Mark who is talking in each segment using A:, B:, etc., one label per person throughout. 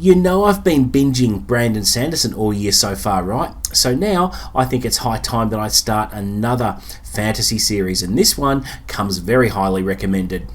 A: You know I've been binging Brandon Sanderson all year so far, right? So now I think it's high time that I start another fantasy series, and this one comes very highly recommended.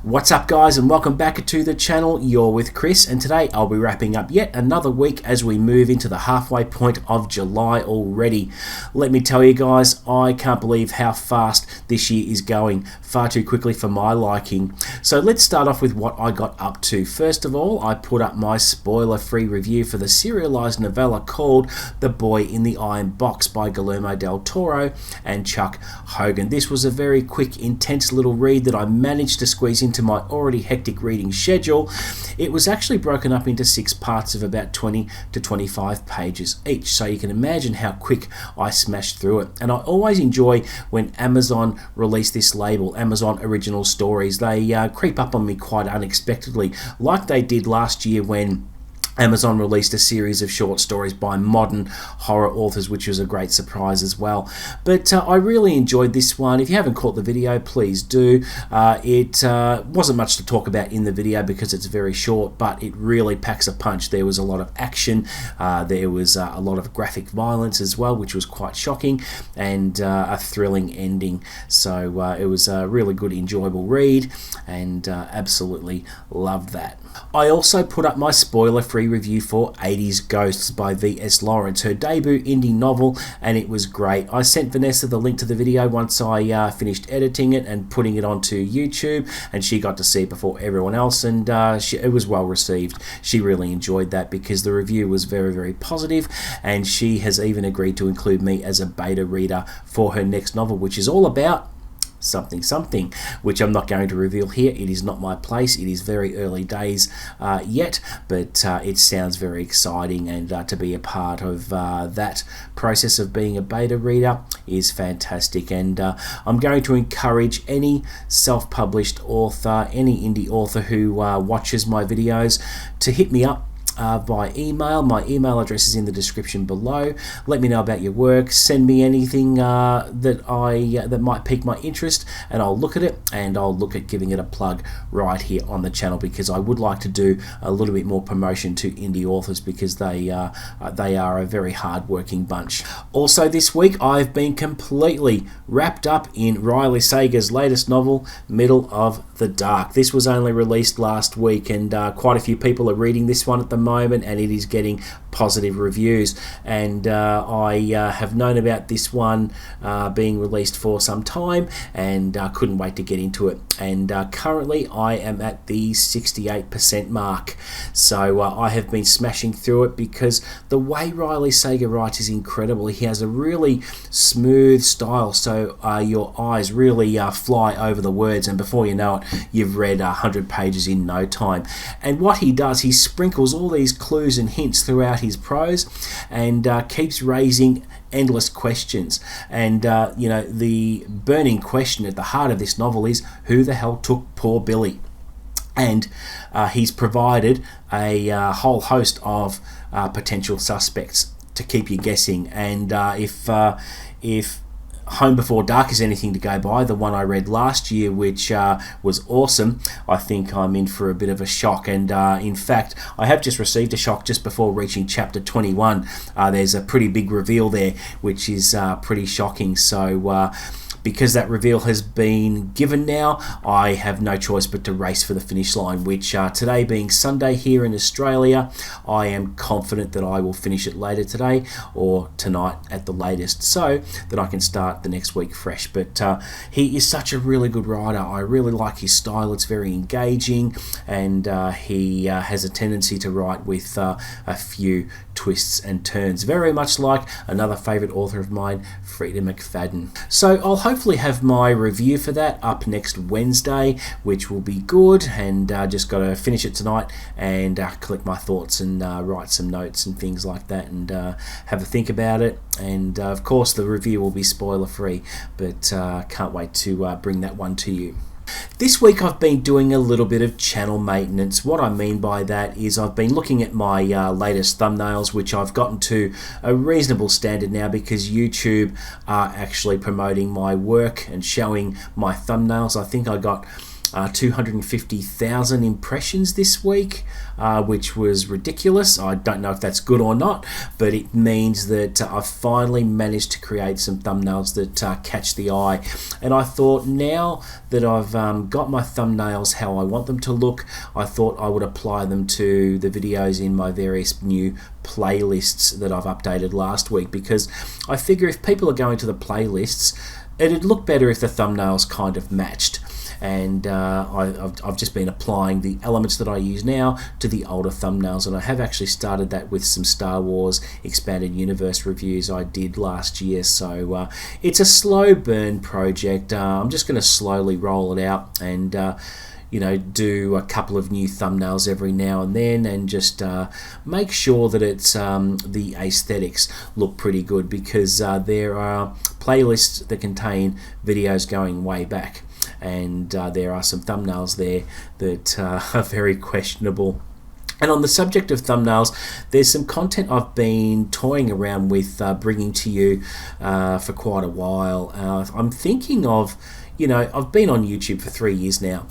A: What's up guys, and welcome back to the channel. You're with Chris, and today I'll be wrapping up yet another week as we move into the halfway point of July already. Let me tell you guys, I can't believe how fast this year is going, far too quickly for my liking. So let's start off with what I got up to. First of all, I put up my spoiler-free review for the serialized novella called The Boy in the Iron Box by Guillermo del Toro and Chuck Hogan. This was a very quick, intense little read that I managed to squeeze into my already hectic reading schedule. It was actually broken up into 6 parts of about 20 to 25 pages each, so you can imagine how quick I smashed through it. And I always enjoy when Amazon release this label, Amazon Original Stories. They creep up on me quite unexpectedly, like they did last year when Amazon released a series of short stories by modern horror authors, which was a great surprise as well. But I really enjoyed this one. If you haven't caught the video, please do. It wasn't much to talk about in the video because it's very short, but it really packs a punch. There was a lot of action. There was a lot of graphic violence as well, which was quite shocking, and a thrilling ending. So it was a really good, enjoyable read, and absolutely loved that. I also put up my spoiler-free review for 80s Ghosts by V.S. Lawrence, her debut indie novel, and it was great. I sent Vanessa the link to the video once I finished editing it and putting it onto YouTube, and she got to see it before everyone else, and it was well received. She really enjoyed that because the review was very, very positive, and she has even agreed to include me as a beta reader for her next novel, which is all about something, which I'm not going to reveal here. It is not my place. It is very early days yet, but it sounds very exciting, and to be a part of that process of being a beta reader is fantastic. And I'm going to encourage any self-published author, any indie author who watches my videos to hit me up by email. My email address is in the description below. Let me know about your work. Send me anything that might pique my interest, and I'll look at it, and I'll look at giving it a plug right here on the channel, because I would like to do a little bit more promotion to indie authors, because they are a very hard-working bunch. Also this week I've been completely wrapped up in Riley Sager's latest novel, Middle of the Dark. This was only released last week, and quite a few people are reading this one at the moment, and it is getting positive reviews. And I have known about this one being released for some time, and couldn't wait to get into it. And currently I am at the 68% mark, so I have been smashing through it, because the way Riley Sager writes is incredible. He has a really smooth style, so your eyes really fly over the words, and before you know it, you've read 100 pages in no time. And what he does, he sprinkles all these clues and hints throughout his prose, and keeps raising endless questions. And the burning question at the heart of this novel is, who the hell took poor Billy? And he's provided a whole host of potential suspects to keep you guessing. And if Home Before Dark is anything to go by, the one I read last year, which was awesome, I think I'm in for a bit of a shock. And in fact, I have just received a shock just before reaching chapter 21. There's a pretty big reveal there, which is pretty shocking. So because that reveal has been given now, I have no choice but to race for the finish line, which today being Sunday here in Australia, I am confident that I will finish it later today or tonight at the latest, so that I can start the next week fresh. But he is such a really good writer. I really like his style. It's very engaging, and he has a tendency to write with a few twists and turns, very much like another favourite author of mine, Freida McFadden. So I'll hopefully have my review for that up next Wednesday, which will be good, and just got to finish it tonight and collect my thoughts and write some notes and things like that, and have a think about it. And of course the review will be spoiler free, but can't wait to bring that one to you. This week I've been doing a little bit of channel maintenance. What I mean by that is I've been looking at my latest thumbnails, which I've gotten to a reasonable standard now because YouTube are actually promoting my work and showing my thumbnails. I think I got 250,000 impressions this week, which was ridiculous. I don't know if that's good or not, but it means that I've finally managed to create some thumbnails that catch the eye. And I thought now that I've got my thumbnails how I want them to look, I thought I would apply them to the videos in my various new playlists that I've updated last week, because I figure if people are going to the playlists, it'd look better if the thumbnails kind of matched. And I've just been applying the elements that I use now to the older thumbnails, and I have actually started that with some Star Wars Expanded Universe reviews I did last year. So it's a slow burn project. I'm just going to slowly roll it out and do a couple of new thumbnails every now and then, and just make sure that it's the aesthetics look pretty good, because there are playlists that contain videos going way back, and there are some thumbnails there that are very questionable. And on the subject of thumbnails, there's some content I've been toying around with bringing to you for quite a while. I'm thinking of, I've been on YouTube for 3 years now,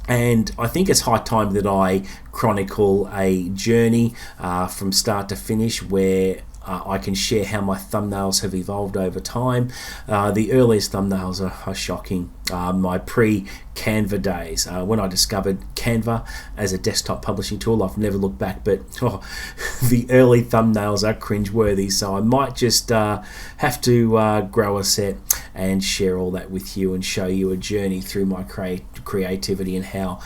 A: and I think it's high time that I chronicle a journey from start to finish where I can share how my thumbnails have evolved over time. The earliest thumbnails are shocking. My pre-Canva days, when I discovered Canva as a desktop publishing tool, I've never looked back, but the early thumbnails are cringeworthy, so I might just have to grow a set and share all that with you and show you a journey through my creativity and how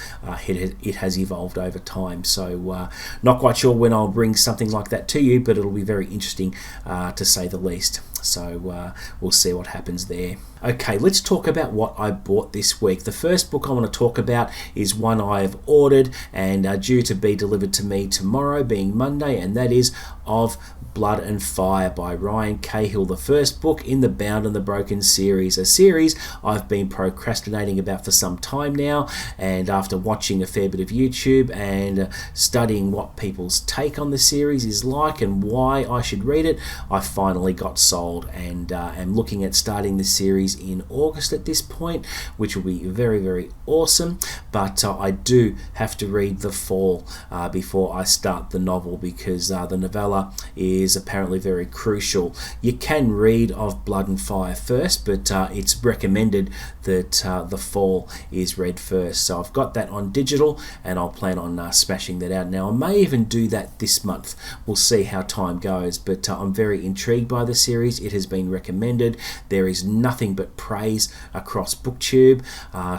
A: it has evolved over time. So not quite sure when I'll bring something like that to you, but it'll be very interesting to say the least. So we'll see what happens there. Okay, let's talk about what I bought this week. The first book I want to talk about is one I have ordered and due to be delivered to me tomorrow, being Monday, and that is Of Blood and Fire by Ryan Cahill, the first book in the Bound and the Broken series, a series I've been procrastinating about for some time now, and after watching a fair bit of YouTube and studying what people's take on the series is like and why I should read it, I finally got sold and am looking at starting the series in August at this point, which will be very, very awesome. But I do have to read The Fall before I start the novel, because the novella is apparently very crucial. You can read Of Blood and Fire first, but it's recommended that The Fall is read first. So I've got that on digital, and I'll plan on smashing that out now. I may even do that this month. We'll see how time goes, but I'm very intrigued by the series. It has been recommended. There is nothing but praise across BookTube,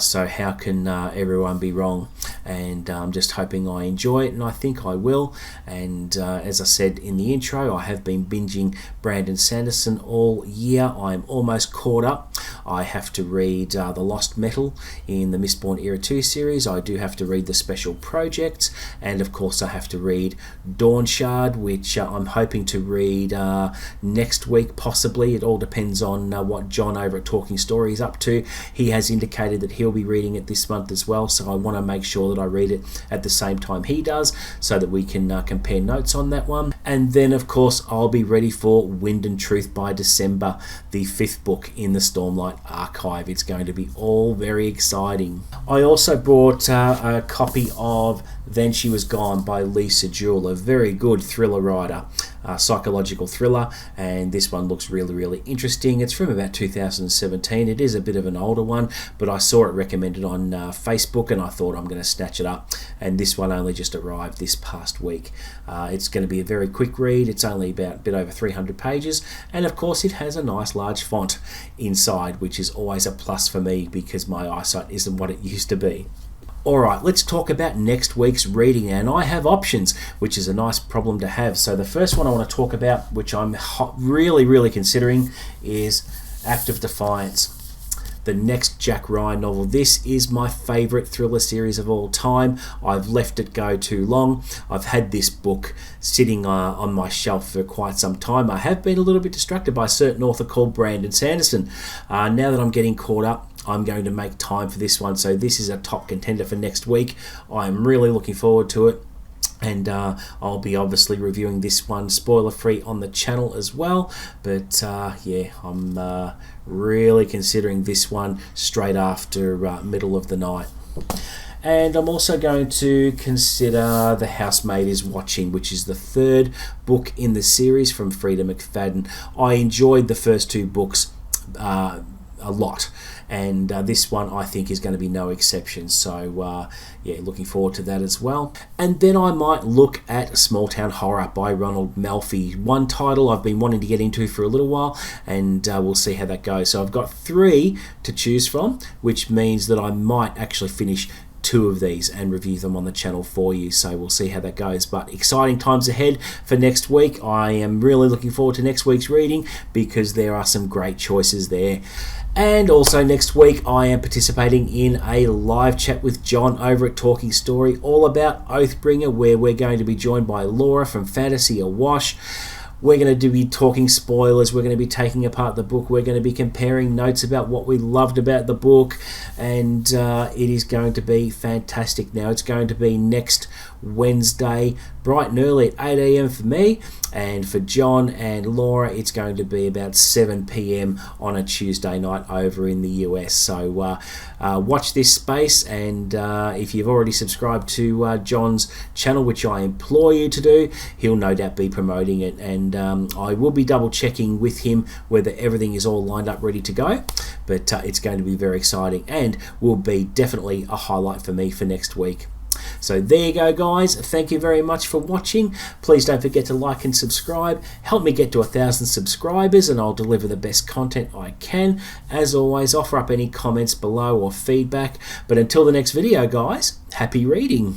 A: so how can everyone be wrong? And I'm just hoping I enjoy it, and I think I will. And as I said in the intro, I have been binging Brandon Sanderson all year. I'm almost caught up. I have to read The Lost Metal in the Mistborn Era 2 series. I do have to read the Special Projects, and of course I have to read Dawnshard, which I'm hoping to read next week possibly. It all depends on what John over at Talking Story is up to. He has indicated that he'll be reading it this month as well, so I want to make sure that I read it at the same time he does, so that we can compare notes on that one. And then of course I'll be ready for Wind and Truth by December, the 5th book in the Stormlight archive. It's going to be all very exciting. I also bought a copy of Then She Was Gone by Lisa Jewell, a very good thriller writer, psychological thriller, and this one looks really, really interesting. It's from about 2017. It is a bit of an older one, but I saw it recommended on Facebook, and I thought I'm going to snatch it up, and this one only just arrived this past week. It's going to be a very quick read. It's only about a bit over 300 pages, and of course it has a nice large font inside, which is always a plus for me because my eyesight isn't what it used to be. Alright, let's talk about next week's reading, and I have options, which is a nice problem to have. So the first one I want to talk about, which I'm really, really considering, is Act of Defiance, the next Jack Ryan novel. This is my favourite thriller series of all time. I've left it go too long. I've had this book sitting on my shelf for quite some time. I have been a little bit distracted by a certain author called Brandon Sanderson. Now that I'm getting caught up, I'm going to make time for this one. So this is a top contender for next week. I'm really looking forward to it. And I'll be obviously reviewing this one spoiler free on the channel as well. But yeah, I'm really considering this one straight after middle of the night. And I'm also going to consider The Housemaid is Watching, which is the third book in the series from Freida McFadden. I enjoyed the first two books a lot, and this one I think is going to be no exception. So yeah, looking forward to that as well. And then I might look at Small Town Horror by Ronald Malfi, one title I've been wanting to get into for a little while, and we'll see how that goes. So I've got 3 to choose from, which means that I might actually finish 2 of these and review them on the channel for you. So we'll see how that goes. But exciting times ahead for next week. I am really looking forward to next week's reading because there are some great choices there. And also next week I am participating in a live chat with John over at Talking Story, all about Oathbringer, where we're going to be joined by Laura from Fantasy Awash. We're going to be talking spoilers. We're going to be taking apart the book. We're going to be comparing notes about what we loved about the book. And it is going to be fantastic. Now, it's going to be next Wednesday, bright and early at 8 a.m. for me. And for John and Laura, it's going to be about 7 p.m. on a Tuesday night over in the US. So watch this space. And if you've already subscribed to John's channel, which I implore you to do, he'll no doubt be promoting it. And I will be double checking with him whether everything is all lined up ready to go. But it's going to be very exciting and will be definitely a highlight for me for next week. So there you go, guys. Thank you very much for watching. Please don't forget to like and subscribe. Help me get to 1,000 subscribers and I'll deliver the best content I can. As always, offer up any comments below or feedback. But until the next video, guys, happy reading.